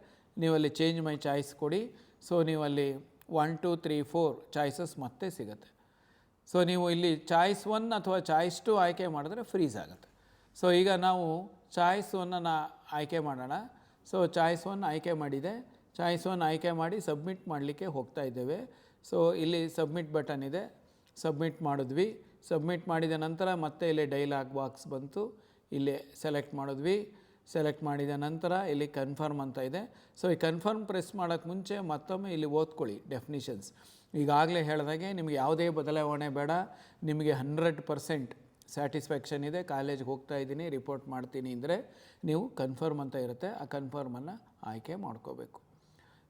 S1: ನೀವಲ್ಲಿ ಚೇಂಜ್ ಮೈ ಚಾಯ್ಸ್ ಕೊಡಿ. ಸೊ ನೀವಲ್ಲಿ 1 2 3 4 ಚಾಯ್ಸಸ್ ಮತ್ತೆ ಸಿಗುತ್ತೆ. ಸೊ ನೀವು ಇಲ್ಲಿ ಚಾಯ್ಸ್ 1 ಅಥವಾ ಚಾಯ್ಸ್ 2 ಆಯ್ಕೆ ಮಾಡಿದ್ರೆ ಫ್ರೀಸ್ ಆಗುತ್ತೆ. ಸೊ ಈಗ ನಾವು ಚಾಯ್ಸ್ 1ಅನ್ನು ಆಯ್ಕೆ ಮಾಡೋಣ. ಸೊ ಚಾಯ್ಸ್ 1 ಆಯ್ಕೆ ಮಾಡಿದೆ. ಚಾಯ್ಸ್ 1 ಆಯ್ಕೆ ಮಾಡಿ ಸಬ್ಮಿಟ್ ಮಾಡಲಿಕ್ಕೆ ಹೋಗ್ತಾ ಇದ್ದೇವೆ. ಸೊ ಇಲ್ಲಿ ಸಬ್ಮಿಟ್ ಬಟನ್ ಇದೆ, ಸಬ್ಮಿಟ್ ಮಾಡಿದ್ವಿ. ಸಬ್ಮಿಟ್ ಮಾಡಿದ ನಂತರ ಮತ್ತೆ ಇಲ್ಲಿ ಡೈಲಾಗ್ ಬಾಕ್ಸ್ ಬಂತು, ಇಲ್ಲಿ ಸೆಲೆಕ್ಟ್ ಮಾಡಿದ್ವಿ. ಸೆಲೆಕ್ಟ್ ಮಾಡಿದ ನಂತರ ಇಲ್ಲಿ ಕನ್ಫರ್ಮ್ ಅಂತ ಇದೆ. ಸೊ ಈ ಕನ್ಫರ್ಮ್ ಪ್ರೆಸ್ ಮಾಡೋಕ್ಕೆ ಮುಂಚೆ ಮತ್ತೊಮ್ಮೆ ಇಲ್ಲಿ ಓದ್ಕೊಳ್ಳಿ ಡೆಫಿನಿಷನ್ಸ್. ಈಗಾಗಲೇ ಹೇಳಿದಾಗೆ ನಿಮಗೆ ಯಾವುದೇ ಬದಲಾವಣೆ ಬೇಡ, ನಿಮಗೆ 100% ಸ್ಯಾಟಿಸ್ಫ್ಯಾಕ್ಷನ್ ಇದೆ, ಕಾಲೇಜ್ಗೆ ಹೋಗ್ತಾ ಇದ್ದೀನಿ ರಿಪೋರ್ಟ್ ಮಾಡ್ತೀನಿ ಅಂದರೆ ನೀವು ಕನ್ಫರ್ಮ್ ಅಂತ ಇರುತ್ತೆ, ಆ ಕನ್ಫರ್ಮನ್ನು ಆಯ್ಕೆ ಮಾಡ್ಕೋಬೇಕು.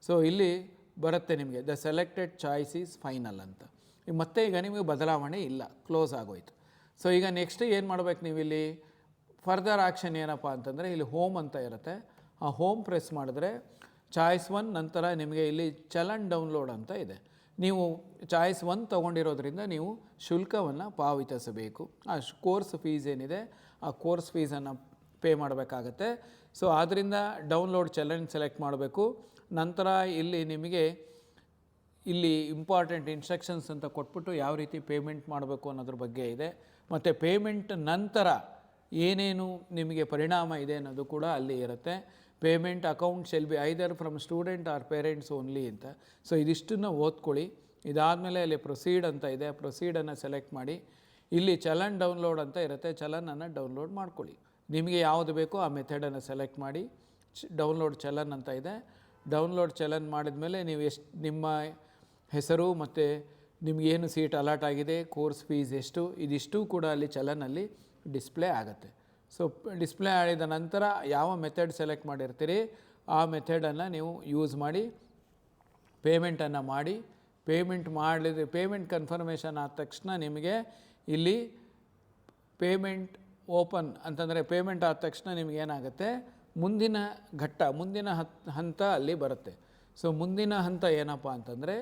S1: ಸೊ ಇಲ್ಲಿ ಬರುತ್ತೆ ನಿಮಗೆ the selected choice is final ಅಂತ. ಮತ್ತೆ ಈಗ ನಿಮಗೆ ಬದಲಾವಣೆ ಇಲ್ಲ, ಕ್ಲೋಸ್ ಆಗೋಯ್ತು. ಸೊ ಈಗ ನೆಕ್ಸ್ಟ್ ಏನು ಮಾಡಬೇಕು ನೀವು ಇಲ್ಲಿ ಫರ್ದರ್ ಆ್ಯಕ್ಷನ್ ಏನಪ್ಪ ಅಂತಂದರೆ ಇಲ್ಲಿ ಹೋಮ್ ಅಂತ ಇರುತ್ತೆ. ಆ ಹೋಮ್ ಪ್ರೆಸ್ ಮಾಡಿದ್ರೆ ಚಾಯ್ಸ್ 1 ನಂತರ ನಿಮಗೆ ಇಲ್ಲಿ ಚಲನ್ ಡೌನ್ಲೋಡ್ ಅಂತ ಇದೆ. ನೀವು ಚಾಯ್ಸ್ 1 ತೊಗೊಂಡಿರೋದ್ರಿಂದ ನೀವು ಶುಲ್ಕವನ್ನು ಪಾವತಿಸಬೇಕು. ಆ ಕೋರ್ಸ್ ಫೀಸ್ ಏನಿದೆ ಆ ಕೋರ್ಸ್ ಫೀಸನ್ನು ಪೇ ಮಾಡಬೇಕಾಗತ್ತೆ. ಸೊ ಆದ್ದರಿಂದ ಡೌನ್ಲೋಡ್ ಚಲನ್ ಸೆಲೆಕ್ಟ್ ಮಾಡಬೇಕು. ನಂತರ ಇಲ್ಲಿ ನಿಮಗೆ ಇಲ್ಲಿ ಇಂಪಾರ್ಟೆಂಟ್ ಇನ್ಸ್ಟ್ರಕ್ಷನ್ಸ್ ಅಂತ ಕೊಟ್ಬಿಟ್ಟು ಯಾವ ರೀತಿ ಪೇಮೆಂಟ್ ಮಾಡಬೇಕು ಅನ್ನೋದ್ರ ಬಗ್ಗೆ ಇದೆ. ಮತ್ತು ಪೇಮೆಂಟ್ ನಂತರ ಏನೇನು ನಿಮಗೆ ಪರಿಣಾಮ ಇದೆ ಅನ್ನೋದು ಕೂಡ ಅಲ್ಲಿ ಇರುತ್ತೆ. Payment account shall be either from student or parents only ಅಂತ. ಸೊ ಇದಿಷ್ಟನ್ನು ಓದ್ಕೊಳ್ಳಿ. ಇದಾದಮೇಲೆ ಅಲ್ಲಿ ಪ್ರೊಸೀಡ್ ಅಂತ ಇದೆ, ಪ್ರೊಸೀಡನ್ನು ಸೆಲೆಕ್ಟ್ ಮಾಡಿ. ಇಲ್ಲಿ ಚಲನ್ ಡೌನ್ಲೋಡ್ ಅಂತ ಇರುತ್ತೆ, ಚಲನನ್ನು ಡೌನ್ಲೋಡ್ ಮಾಡ್ಕೊಳ್ಳಿ. ನಿಮಗೆ ಯಾವುದು ಬೇಕೋ ಆ ಮೆಥಡನ್ನು ಸೆಲೆಕ್ಟ್ ಮಾಡಿ. ಡೌನ್ಲೋಡ್ ಚಲನ್ ಅಂತ ಇದೆ. ಡೌನ್ಲೋಡ್ ಚಲನ್ ಮಾಡಿದ ಮೇಲೆ ನೀವು ನಿಮ್ಮ ಹೆಸರು ಮತ್ತು ನಿಮಗೇನು ಸೀಟ್ ಅಲಾಟ್ ಆಗಿದೆ, ಕೋರ್ಸ್ ಫೀಸ್ ಎಷ್ಟು, ಇದಿಷ್ಟು ಕೂಡ ಅಲ್ಲಿ ಚಲನಲ್ಲಿ ಡಿಸ್ಪ್ಲೇ ಆಗುತ್ತೆ. ಸೊ ಡಿಸ್ಪ್ಲೇ ಆಡಿದ ನಂತರ ಯಾವ ಮೆಥಡ್ ಸೆಲೆಕ್ಟ್ ಮಾಡಿರ್ತೀರಿ ಆ ಮೆಥಡನ್ನು ನೀವು ಯೂಸ್ ಮಾಡಿ ಪೇಮೆಂಟನ್ನು ಮಾಡಿ. ಪೇಮೆಂಟ್ ಕನ್ಫರ್ಮೇಷನ್ ಆದ ತಕ್ಷಣ ನಿಮಗೆ ಇಲ್ಲಿ ಪೇಮೆಂಟ್ ಓಪನ್ ಅಂತಂದರೆ ಪೇಮೆಂಟ್ ಆದ ತಕ್ಷಣ ನಿಮಗೇನಾಗುತ್ತೆ ಮುಂದಿನ ಘಟ್ಟ, ಮುಂದಿನ ಹಂತ ಅಲ್ಲಿ ಬರುತ್ತೆ. ಸೊ ಮುಂದಿನ ಹಂತ ಏನಪ್ಪ ಅಂತಂದರೆ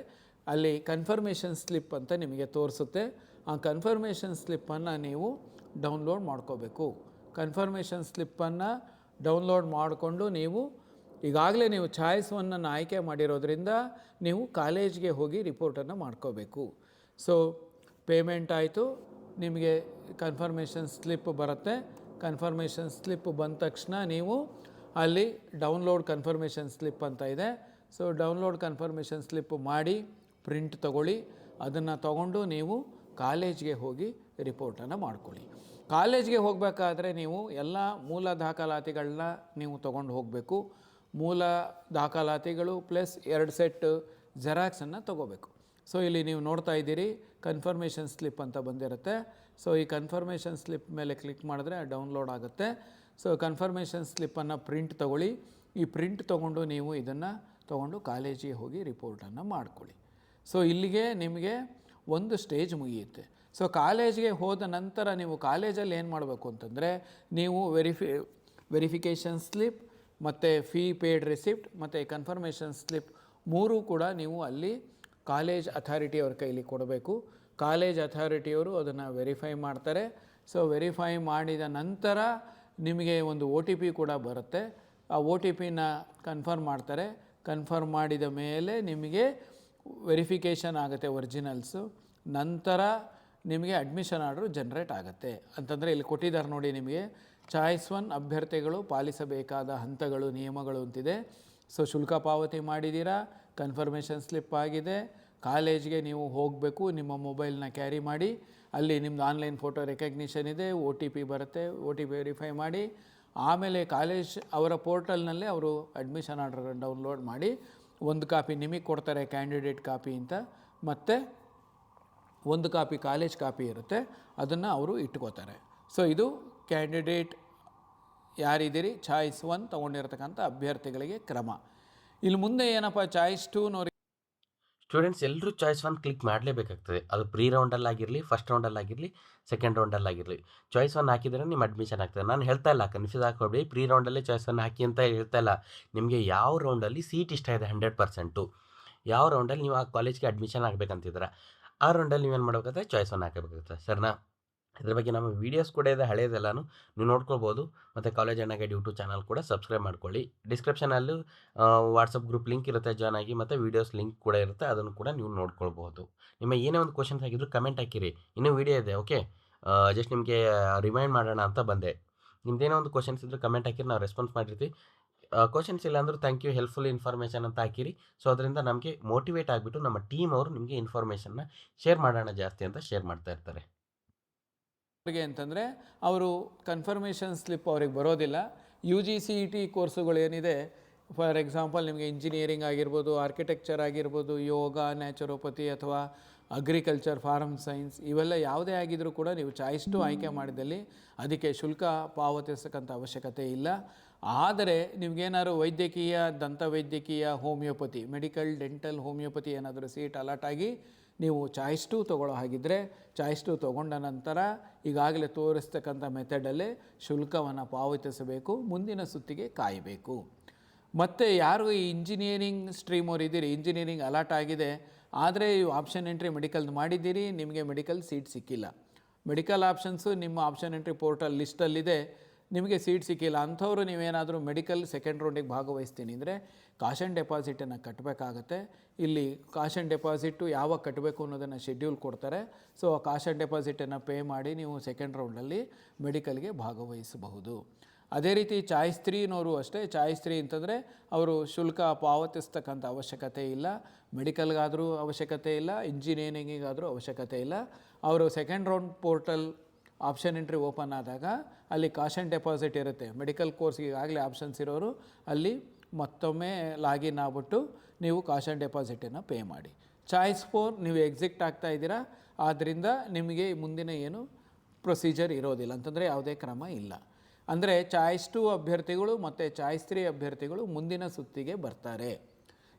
S1: ಅಲ್ಲಿ ಕನ್ಫರ್ಮೇಷನ್ ಸ್ಲಿಪ್ ಅಂತ ನಿಮಗೆ ತೋರಿಸುತ್ತೆ. ಆ ಕನ್ಫರ್ಮೇಷನ್ ಸ್ಲಿಪ್ಪನ್ನು ನೀವು ಡೌನ್ಲೋಡ್ ಮಾಡ್ಕೋಬೇಕು. ಕನ್ಫರ್ಮೇಷನ್ ಸ್ಲಿಪ್ಪನ್ನು ಡೌನ್ಲೋಡ್ ಮಾಡಿಕೊಂಡು ನೀವು ಈಗಾಗಲೇ ನೀವು ಚಾಯ್ಸ್ 1ಅನ್ನು ಆಯ್ಕೆ ಮಾಡಿರೋದ್ರಿಂದ ನೀವು ಕಾಲೇಜ್ಗೆ ಹೋಗಿ ರಿಪೋರ್ಟನ್ನು ಮಾಡ್ಕೋಬೇಕು. ಸೊ ಪೇಮೆಂಟ್ ಆಯಿತು, ನಿಮಗೆ ಕನ್ಫರ್ಮೇಷನ್ ಸ್ಲಿಪ್ ಬರುತ್ತೆ. ಕನ್ಫರ್ಮೇಷನ್ ಸ್ಲಿಪ್ ಬಂದ ತಕ್ಷಣ ನೀವು ಅಲ್ಲಿ ಡೌನ್ಲೋಡ್ ಕನ್ಫರ್ಮೇಷನ್ ಸ್ಲಿಪ್ ಅಂತ ಇದೆ. ಸೊ ಡೌನ್ಲೋಡ್ ಕನ್ಫರ್ಮೇಷನ್ ಸ್ಲಿಪ್ ಮಾಡಿ ಪ್ರಿಂಟ್ ತೊಗೊಳ್ಳಿ. ಅದನ್ನು ತೊಗೊಂಡು ನೀವು ಕಾಲೇಜ್ಗೆ ಹೋಗಿ ರಿಪೋರ್ಟನ್ನು ಮಾಡ್ಕೊಳ್ಳಿ. ಕಾಲೇಜ್ಗೆ ಹೋಗಬೇಕಾದ್ರೆ ನೀವು ಎಲ್ಲ ಮೂಲ ದಾಖಲಾತಿಗಳನ್ನ ನೀವು ತೊಗೊಂಡು ಹೋಗಬೇಕು. ಮೂಲ ದಾಖಲಾತಿಗಳು ಪ್ಲಸ್ 2 ಸೆಟ್ ಜೆರಾಕ್ಸನ್ನು ತೊಗೋಬೇಕು. ಸೊ ಇಲ್ಲಿ ನೀವು ನೋಡ್ತಾ ಇದ್ದೀರಿ ಕನ್ಫರ್ಮೇಷನ್ ಸ್ಲಿಪ್ ಅಂತ ಬಂದಿರುತ್ತೆ. ಸೊ ಈ ಕನ್ಫರ್ಮೇಷನ್ ಸ್ಲಿಪ್ ಮೇಲೆ ಕ್ಲಿಕ್ ಮಾಡಿದ್ರೆ ಡೌನ್ಲೋಡ್ ಆಗುತ್ತೆ. ಸೊ ಕನ್ಫರ್ಮೇಷನ್ ಸ್ಲಿಪ್ಪನ್ನು ಪ್ರಿಂಟ್ ತೊಗೊಳ್ಳಿ. ಈ ಪ್ರಿಂಟ್ ತೊಗೊಂಡು ನೀವು ಇದನ್ನು ತೊಗೊಂಡು ಕಾಲೇಜಿಗೆ ಹೋಗಿ ರಿಪೋರ್ಟನ್ನು ಮಾಡ್ಕೊಳ್ಳಿ. ಸೊ ಇಲ್ಲಿಗೆ ನಿಮಗೆ ಒಂದು ಸ್ಟೇಜ್ ಮುಗಿಯುತ್ತೆ. ಸೊ ಕಾಲೇಜ್ಗೆ ಹೋದ ನಂತರ ನೀವು ಕಾಲೇಜಲ್ಲಿ ಏನು ಮಾಡಬೇಕು ಅಂತಂದರೆ ನೀವು ವೆರಿಫಿಕೇಷನ್ ಸ್ಲಿಪ್ ಮತ್ತು ಫೀ ಪೇಯ್ಡ್ ರಿಸಿಪ್ಟ್ ಮತ್ತು ಕನ್ಫರ್ಮೇಷನ್ ಸ್ಲಿಪ್ 3 ಕೂಡ ನೀವು ಅಲ್ಲಿ ಕಾಲೇಜ್ ಅಥಾರಿಟಿಯವ್ರ ಕೈಲಿ ಕೊಡಬೇಕು. ಕಾಲೇಜ್ ಅಥಾರಿಟಿಯವರು ಅದನ್ನು ವೆರಿಫೈ ಮಾಡ್ತಾರೆ. ಸೊ ವೆರಿಫೈ ಮಾಡಿದ ನಂತರ ನಿಮಗೆ ಒಂದು OTP ಕೂಡ ಬರುತ್ತೆ. ಆ OTPನ ಕನ್ಫರ್ಮ್ ಮಾಡ್ತಾರೆ. ಕನ್ಫರ್ಮ್ ಮಾಡಿದ ಮೇಲೆ ನಿಮಗೆ ವೆರಿಫಿಕೇಷನ್ ಆಗುತ್ತೆ ಒರಿಜಿನಲ್ಸು. ನಂತರ ನಿಮಗೆ ಅಡ್ಮಿಷನ್ ಆರ್ಡ್ರು ಜನ್ರೇಟ್ ಆಗುತ್ತೆ. ಅಂತಂದರೆ ಇಲ್ಲಿ ಕೊಟ್ಟಿದ್ದಾರೆ ನೋಡಿ ನಿಮಗೆ ಚಾಯ್ಸ್ 1 ಅಭ್ಯರ್ಥಿಗಳು ಪಾಲಿಸಬೇಕಾದ ಹಂತಗಳು ನಿಯಮಗಳು ಅಂತಿದೆ. ಸೊ ಶುಲ್ಕ ಪಾವತಿ ಮಾಡಿದ್ದೀರಾ, ಕನ್ಫರ್ಮೇಷನ್ ಸ್ಲಿಪ್ ಆಗಿದೆ, ಕಾಲೇಜ್ಗೆ ನೀವು ಹೋಗಬೇಕು, ನಿಮ್ಮ ಮೊಬೈಲ್ನ ಕ್ಯಾರಿ ಮಾಡಿ, ಅಲ್ಲಿ ನಿಮ್ಮದು ಆನ್ಲೈನ್ ಫೋಟೋ ರೆಕಗ್ನಿಷನ್ ಇದೆ, OTP ಬರುತ್ತೆ, OTP ವೆರಿಫೈ ಮಾಡಿ ಆಮೇಲೆ ಕಾಲೇಜ್ ಅವರ ಪೋರ್ಟಲ್ನಲ್ಲೇ ಅವರು ಅಡ್ಮಿಷನ್ ಆರ್ಡರ್ ಡೌನ್ಲೋಡ್ ಮಾಡಿ ಒಂದು ಕಾಪಿ ನಿಮಗೆ ಕೊಡ್ತಾರೆ ಕ್ಯಾಂಡಿಡೇಟ್ ಕಾಪಿ ಅಂತ, ಮತ್ತು ಒಂದು ಕಾಪಿ ಕಾಲೇಜ್ ಕಾಪಿ ಇರುತ್ತೆ, ಅದನ್ನು ಅವರು ಇಟ್ಕೋತಾರೆ. ಸೊ ಇದು ಕ್ಯಾಂಡಿಡೇಟ್ ಯಾರಿದ್ದೀರಿ ಚಾಯ್ಸ್ 1 ತೊಗೊಂಡಿರ್ತಕ್ಕಂಥ ಅಭ್ಯರ್ಥಿಗಳಿಗೆ ಕ್ರಮ. ಇಲ್ಲಿ ಮುಂದೆ ಏನಪ್ಪ ಚಾಯ್ಸ್ 2ನವ್ರಿಗೆ
S2: ಸ್ಟೂಡೆಂಟ್ಸ್ ಎಲ್ಲರೂ ಚಾಯ್ಸ್ 1 ಕ್ಲಿಕ್ ಮಾಡಲೇಬೇಕಾಗ್ತದೆ. ಅದು ಪ್ರೀ ರೌಂಡಲ್ಲಾಗಿರಲಿ, ಫಸ್ಟ್ ರೌಂಡಲ್ಲಾಗಿರಲಿ, ಸೆಕೆಂಡ್ ರೌಂಡಲ್ಲಾಗಿರಲಿ. ಚಾಯ್ಸ್ 1 ಹಾಕಿದರೆ ನಿಮ್ಮ ಅಡ್ಮಿಷನ್ ಆಗ್ತದೆ. ನಾನು ಹೇಳ್ತಾ ಇಲ್ಲ, ಕನ್ಫ್ಯೂಸ್ ಹಾಕೋಬೇಡಿ, ಪ್ರೀ ರೌಂಡಲ್ಲೇ ಚಾಯ್ಸ್ 1 ಹಾಕಿ ಅಂತ ಹೇಳ್ತಾ ಇಲ್ಲ. ನಿಮಗೆ ಯಾವ ರೌಂಡಲ್ಲಿ ಸೀಟ್ ಇಷ್ಟ ಇದೆ 100%, ಯಾವ ರೌಂಡಲ್ಲಿ ನೀವು ಆ ಕಾಲೇಜ್ಗೆ ಅಡ್ಮಿಷನ್ ಆಗಬೇಕಂತಿದ್ದೀರ, ಆ ರೌಂಡಲ್ಲಿ ನೀವೇನು ಮಾಡಬೇಕಾಗುತ್ತೆ, ಚಾಯ್ಸ್ 1 ಹಾಕಬೇಕಾಗುತ್ತೆ. ಸರ್ನಾ? ಇದ್ರ ಬಗ್ಗೆ ನಮ್ಮ ವೀಡಿಯೋಸ್ ಕೂಡ ಇದೆ, ಹಳೆಯದೆಲ್ಲನೂ ನೀವು ನೋಡ್ಕೊಳ್ಬೋದು. ಮತ್ತು ಕಾಲೇಜ್ ಅಣ್ಣ ಗೈಡ್ ಯೂಟ್ಯೂಬ್ ಚಾನಲ್ ಕೂಡ ಸಬ್ಸ್ಕ್ರೈಬ್ ಮಾಡ್ಕೊಳ್ಳಿ. ಡಿಸ್ಕ್ರಿಪ್ಷನಲ್ಲೂ ವಾಟ್ಸಪ್ ಗ್ರೂಪ್ ಲಿಂಕ್ ಇರುತ್ತೆ, ಜಾಯ್ನ್ ಆಗಿ, ಮತ್ತು ವೀಡಿಯೋಸ್ ಲಿಂಕ್ ಕೂಡ ಇರುತ್ತೆ, ಅದನ್ನು ಕೂಡ ನೀವು ನೋಡ್ಕೊಳ್ಬೋದು. ನಿಮ್ಮ ಏನೇ ಒಂದು ಕ್ವಶನ್ಸ್ ಆಗಿದ್ರು ಕಮೆಂಟ್ ಹಾಕಿರಿ, ಇನ್ನೂ ವೀಡಿಯೋ ಇದೆ. ಓಕೆ, ಜಸ್ಟ್ ನಿಮಗೆ ರಿಮೈಂಡ್ ಮಾಡೋಣ ಅಂತ ಬಂದೆ. ನಿಮ್ದೇನೋ ಒಂದು ಕ್ವಶನ್ಸ್ ಇದ್ದರೆ ಕಮೆಂಟ್ ಹಾಕಿರಿ, ನಾವು ರೆಸ್ಪಾನ್ಸ್ ಮಾಡಿರ್ತೀವಿ. ಕ್ವಶನ್ಸ್ ಇಲ್ಲ ಅಂದರೂ ಥ್ಯಾಂಕ್ ಯು, ಹೆಲ್ಪ್ಫುಲ್ ಇನ್ಫಾರ್ಮೇಷನ್ ಅಂತ ಹಾಕಿರಿ. ಸೊ ಅದರಿಂದ ನಮಗೆ ಮೋಟಿವೇಟ್ ಆಗಿಬಿಟ್ಟು ನಮ್ಮ ಟೀಮ್ ಅವರು ನಿಮಗೆ ಇನ್ಫಾರ್ಮೇಷನ್ನ ಶೇರ್ ಮಾಡೋಣ ಜಾಸ್ತಿ ಅಂತ ಶೇರ್ ಮಾಡ್ತಾ ಇರ್ತಾರೆ.
S1: ಅಂತಂದರೆ ಅವರು ಕನ್ಫರ್ಮೇಷನ್ ಸ್ಲಿಪ್ ಅವ್ರಿಗೆ ಬರೋದಿಲ್ಲ. UGCET ಕೋರ್ಸುಗಳು ಏನಿದೆ, ಫಾರ್ ಎಕ್ಸಾಂಪಲ್ ನಿಮಗೆ ಇಂಜಿನಿಯರಿಂಗ್ ಆಗಿರ್ಬೋದು, ಆರ್ಕಿಟೆಕ್ಚರ್ ಆಗಿರ್ಬೋದು, ಯೋಗ, ನ್ಯಾಚುರೋಪತಿ ಅಥವಾ ಅಗ್ರಿಕಲ್ಚರ್, ಫಾರ್ಮ್ ಸೈನ್ಸ್, ಇವೆಲ್ಲ ಯಾವುದೇ ಆಗಿದ್ರೂ ಕೂಡ ನೀವು ಚಾಯ್ಸ್ 2 ಆಯ್ಕೆ ಮಾಡಿದಲ್ಲಿ ಅದಕ್ಕೆ ಶುಲ್ಕ ಪಾವತಿಸತಕ್ಕಂಥ ಅವಶ್ಯಕತೆ ಇಲ್ಲ. ಆದರೆ ನಿಮಗೇನಾದ್ರು ವೈದ್ಯಕೀಯ, ದಂತವೈದ್ಯಕೀಯ, ಹೋಮಿಯೋಪತಿ, ಮೆಡಿಕಲ್, ಡೆಂಟಲ್, ಹೋಮಿಯೋಪತಿ ಏನಾದರೂ ಸೀಟ್ ಅಲಾಟ್ ಆಗಿ ನೀವು ಚಾಯ್ಸ್ 2 ತೊಗೊಳ್ಳೋ ಹಾಗಿದ್ದರೆ, ಚಾಯ್ಸ್ 2 ತೊಗೊಂಡ ನಂತರ ಈಗಾಗಲೇ ತೋರಿಸ್ತಕ್ಕಂಥ ಮೆಥಡಲ್ಲೇ ಶುಲ್ಕವನ್ನು ಪಾವತಿಸಬೇಕು, ಮುಂದಿನ ಸುತ್ತಿಗೆ ಕಾಯಬೇಕು. ಮತ್ತು ಯಾರು ಈ ಇಂಜಿನಿಯರಿಂಗ್ ಸ್ಟ್ರೀಮ್ ಅವ್ರು ಇದ್ದೀರಿ, ಇಂಜಿನಿಯರಿಂಗ್ ಅಲಾಟ್ ಆಗಿದೆ, ಆದರೆ ಆಪ್ಷನ್ ಎಂಟ್ರಿ ಮೆಡಿಕಲ್ದು ಮಾಡಿದ್ದೀರಿ, ನಿಮಗೆ ಮೆಡಿಕಲ್ ಸೀಟ್ ಸಿಕ್ಕಿಲ್ಲ, ಮೆಡಿಕಲ್ ಆಪ್ಷನ್ಸು ನಿಮ್ಮ ಆಪ್ಷನ್ ಎಂಟ್ರಿ ಪೋರ್ಟಲ್ ಲಿಸ್ಟಲ್ಲಿದೆ, ನಿಮಗೆ ಸೀಟ್ ಸಿಕ್ಕಿಲ್ಲ ಅಂಥವ್ರು ನೀವೇನಾದರೂ ಮೆಡಿಕಲ್ ಸೆಕೆಂಡ್ ರೌಂಡಿಗೆ ಭಾಗವಹಿಸ್ತೀನಿ ಅಂದರೆ ಕಾಶನ್ ಡೆಪಾಸಿಟನ್ನು ಕಟ್ಟಬೇಕಾಗತ್ತೆ. ಇಲ್ಲಿ ಕಾಶನ್ ಡೆಪಾಸಿಟ್ಟು ಯಾವಾಗ ಕಟ್ಟಬೇಕು ಅನ್ನೋದನ್ನು ಶೆಡ್ಯೂಲ್ ಕೊಡ್ತಾರೆ. ಸೊ ಆ ಕಾಶನ್ ಡೆಪಾಸಿಟನ್ನು ಪೇ ಮಾಡಿ ನೀವು ಸೆಕೆಂಡ್ ರೌಂಡಲ್ಲಿ ಮೆಡಿಕಲ್ಗೆ ಭಾಗವಹಿಸಬಹುದು. ಅದೇ ರೀತಿ ಚಾಯ್ಸ್ 3ನವರು ಅಷ್ಟೇ. ಚಾಯ್ಸ್ 3 ಅಂತಂದರೆ ಅವರು ಶುಲ್ಕ ಪಾವತಿಸ್ತಕ್ಕಂಥ ಅವಶ್ಯಕತೆ ಇಲ್ಲ, ಮೆಡಿಕಲ್ಗಾದರೂ ಅವಶ್ಯಕತೆ ಇಲ್ಲ, ಇಂಜಿನಿಯರಿಂಗಿಗಾದರೂ ಅವಶ್ಯಕತೆ ಇಲ್ಲ. ಅವರು second round portal option entry open ಆದಾಗ ಅಲ್ಲಿ ಕಾಶನ್ ಡೆಪಾಸಿಟ್ ಇರುತ್ತೆ. ಮೆಡಿಕಲ್ ಕೋರ್ಸ್ಗೆ ಈಗಾಗಲೇ ಆಪ್ಷನ್ಸ್ ಇರೋರು ಅಲ್ಲಿ ಮತ್ತೊಮ್ಮೆ ಲಾಗಿನ್ ಆಗ್ಬಿಟ್ಟು ನೀವು ಕಾಶನ್ ಡೆಪಾಸಿಟನ್ನು ಪೇ ಮಾಡಿ. ಚಾಯ್ಸ್ 4 ನೀವು ಎಕ್ಸಿಟ್ ಆಗ್ತಾ ಇದ್ದೀರಾ, ಆದ್ದರಿಂದ ನಿಮಗೆ ಮುಂದಿನ ಏನು ಪ್ರೊಸೀಜರ್ ಇರೋದಿಲ್ಲ, ಅಂತಂದರೆ ಯಾವುದೇ ಕ್ರಮ ಇಲ್ಲ. ಅಂದರೆ ಚಾಯ್ಸ್ 2 ಅಭ್ಯರ್ಥಿಗಳು ಮತ್ತು ಚಾಯ್ಸ್ 3 ಅಭ್ಯರ್ಥಿಗಳು ಮುಂದಿನ ಸುತ್ತಿಗೆ ಬರ್ತಾರೆ.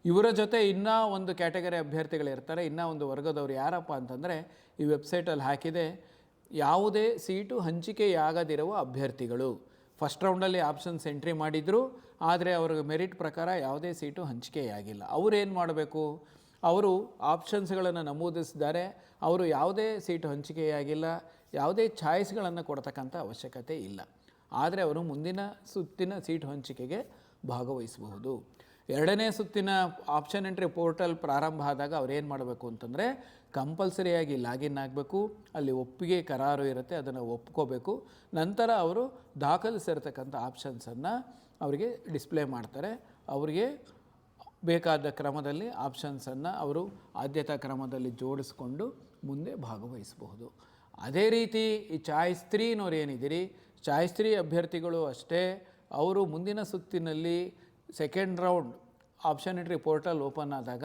S1: ಇವರ ಜೊತೆ ಇನ್ನೂ ಒಂದು ಕ್ಯಾಟಗರಿ ಅಭ್ಯರ್ಥಿಗಳಿರ್ತಾರೆ, ಇನ್ನೂ ಒಂದು ವರ್ಗದವರು. ಯಾರಪ್ಪ ಅಂತಂದರೆ ಈ ವೆಬ್ಸೈಟಲ್ಲಿ ಹಾಕಿದೆ, ಯಾವುದೇ ಸೀಟು ಹಂಚಿಕೆಯಾಗದಿರುವ ಅಭ್ಯರ್ಥಿಗಳು. ಫಸ್ಟ್ ರೌಂಡಲ್ಲಿ ಆಪ್ಷನ್ಸ್ ಎಂಟ್ರಿ ಮಾಡಿದರು, ಆದರೆ ಅವ್ರಿಗೆ ಮೆರಿಟ್ ಪ್ರಕಾರ ಯಾವುದೇ ಸೀಟು ಹಂಚಿಕೆಯಾಗಿಲ್ಲ. ಅವರೇನು ಮಾಡಬೇಕು, ಅವರು ಆಪ್ಷನ್ಸ್ಗಳನ್ನು ನಮೂದಿಸಿದ್ದಾರೆ, ಅವರು ಯಾವುದೇ ಸೀಟು ಹಂಚಿಕೆಯಾಗಿಲ್ಲ, ಯಾವುದೇ ಚಾಯ್ಸ್ಗಳನ್ನು ಕೊಡ್ತಕ್ಕಂಥ ಅವಶ್ಯಕತೆ ಇಲ್ಲ, ಆದರೆ ಅವರು ಮುಂದಿನ ಸುತ್ತಿನ ಸೀಟ್ ಹಂಚಿಕೆಗೆ ಭಾಗವಹಿಸಬಹುದು. ಎರಡನೇ ಸುತ್ತಿನ ಆಪ್ಷನ್ ಎಂಟ್ರಿ ಪೋರ್ಟಲ್ ಪ್ರಾರಂಭ ಆದಾಗ ಅವ್ರೇನು ಮಾಡಬೇಕು ಅಂತಂದರೆ ಕಂಪಲ್ಸರಿಯಾಗಿ ಲಾಗಿನ್ ಆಗಬೇಕು, ಅಲ್ಲಿ ಒಪ್ಪಿಗೆ ಕರಾರು ಇರುತ್ತೆ, ಅದನ್ನು ಒಪ್ಕೋಬೇಕು. ನಂತರ ಅವರು ದಾಖಲಿಸಿರ್ತಕ್ಕಂಥ ಆಪ್ಷನ್ಸನ್ನು ಅವರಿಗೆ ಡಿಸ್ಪ್ಲೇ ಮಾಡ್ತಾರೆ. ಅವರಿಗೆ ಬೇಕಾದ ಕ್ರಮದಲ್ಲಿ ಆಪ್ಷನ್ಸನ್ನು ಅವರು ಆದ್ಯತಾ ಕ್ರಮದಲ್ಲಿ ಜೋಡಿಸ್ಕೊಂಡು ಮುಂದೆ ಭಾಗವಹಿಸಬಹುದು. ಅದೇ ರೀತಿ ಈ ಚಾಯ್ಸ್ 3ನವ್ರು ಏನಿದ್ದೀರಿ, ಚಾಯ್ಸ್ 3 ಅಭ್ಯರ್ಥಿಗಳು ಅಷ್ಟೇ. ಅವರು ಮುಂದಿನ ಸುತ್ತಿನಲ್ಲಿ second round option entry portal open ಆದಾಗ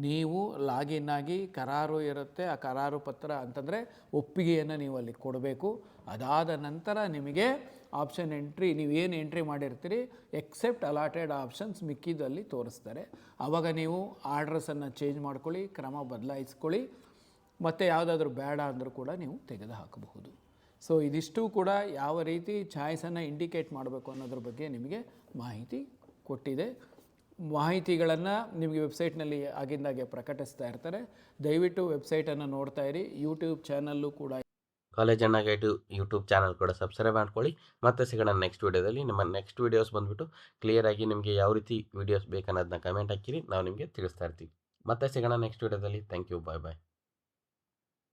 S1: ನೀವು ಲಾಗಿನ್ ಆಗಿ ಕರಾರು ಇರುತ್ತೆ, ಆ ಕರಾರು ಪತ್ರ ಅಂತಂದರೆ ಒಪ್ಪಿಗೆಯನ್ನು ನೀವು ಅಲ್ಲಿ ಕೊಡಬೇಕು. ಅದಾದ ನಂತರ ನಿಮಗೆ ಆಪ್ಷನ್ ಎಂಟ್ರಿ ನೀವೇನು ಎಂಟ್ರಿ ಮಾಡಿರ್ತೀರಿ ಎಕ್ಸೆಪ್ಟ್ ಅಲಾಟೆಡ್ ಆಪ್ಷನ್ಸ್ ಮಿಕ್ಕಿದಲ್ಲಿ ತೋರಿಸ್ತಾರೆ. ಆವಾಗ ನೀವು ಆರ್ಡ್ರಸನ್ನು ಚೇಂಜ್ ಮಾಡ್ಕೊಳ್ಳಿ, ಕ್ರಮ ಬದಲಾಯಿಸ್ಕೊಳ್ಳಿ, ಮತ್ತು ಯಾವುದಾದ್ರೂ ಬೇಡ ಅಂದರೂ ಕೂಡ ನೀವು ತೆಗೆದು ಹಾಕಬಹುದು. ಸೊ ಇದಿಷ್ಟು ಕೂಡ ಯಾವ ರೀತಿ ಚಾಯ್ಸನ್ನು ಇಂಡಿಕೇಟ್ ಮಾಡಬೇಕು ಅನ್ನೋದ್ರ ಬಗ್ಗೆ ನಿಮಗೆ ಮಾಹಿತಿ ಕೊಟ್ಟಿದೆ. ಮಾಹಿತಿಗಳನ್ನು ನಿಮಗೆ ವೆಬ್ಸೈಟ್ನಲ್ಲಿ ಆಗಿಂದಾಗೆ ಪ್ರಕಟಿಸ್ತಾ ಇರ್ತಾರೆ. ದಯವಿಟ್ಟು ವೆಬ್ಸೈಟನ್ನು ನೋಡ್ತಾ ಇರಿ. ಯೂಟ್ಯೂಬ್ ಚಾನಲ್ಲು ಕೂಡ
S2: ಕಾಲೇಜ್ ಅಣ್ಣ ಗೈಡ್ ಯೂಟ್ಯೂಬ್ ಚಾನಲ್ ಕೂಡ ಸಬ್ಸ್ಕ್ರೈಬ್ ಮಾಡ್ಕೊಳ್ಳಿ. ಮತ್ತೆ ಸಿಗೋಣ ನೆಕ್ಸ್ಟ್ ವೀಡಿಯೋದಲ್ಲಿ. ನಿಮ್ಮ ನೆಕ್ಸ್ಟ್ ವೀಡಿಯೋಸ್ ಬಂದುಬಿಟ್ಟು ಕ್ಲಿಯರಾಗಿ ನಿಮಗೆ ಯಾವ ರೀತಿ ವೀಡಿಯೋಸ್ ಬೇಕನ್ನೋದನ್ನ ಕಮೆಂಟ್ ಹಾಕಿರಿ, ನಾವು ನಿಮಗೆ ತಿಳಿಸ್ತಾ ಇರ್ತೀವಿ. ಮತ್ತೆ ಸಿಗೋಣ ನೆಕ್ಸ್ಟ್ ವೀಡಿಯೋದಲ್ಲಿ. Thank you, bye bye.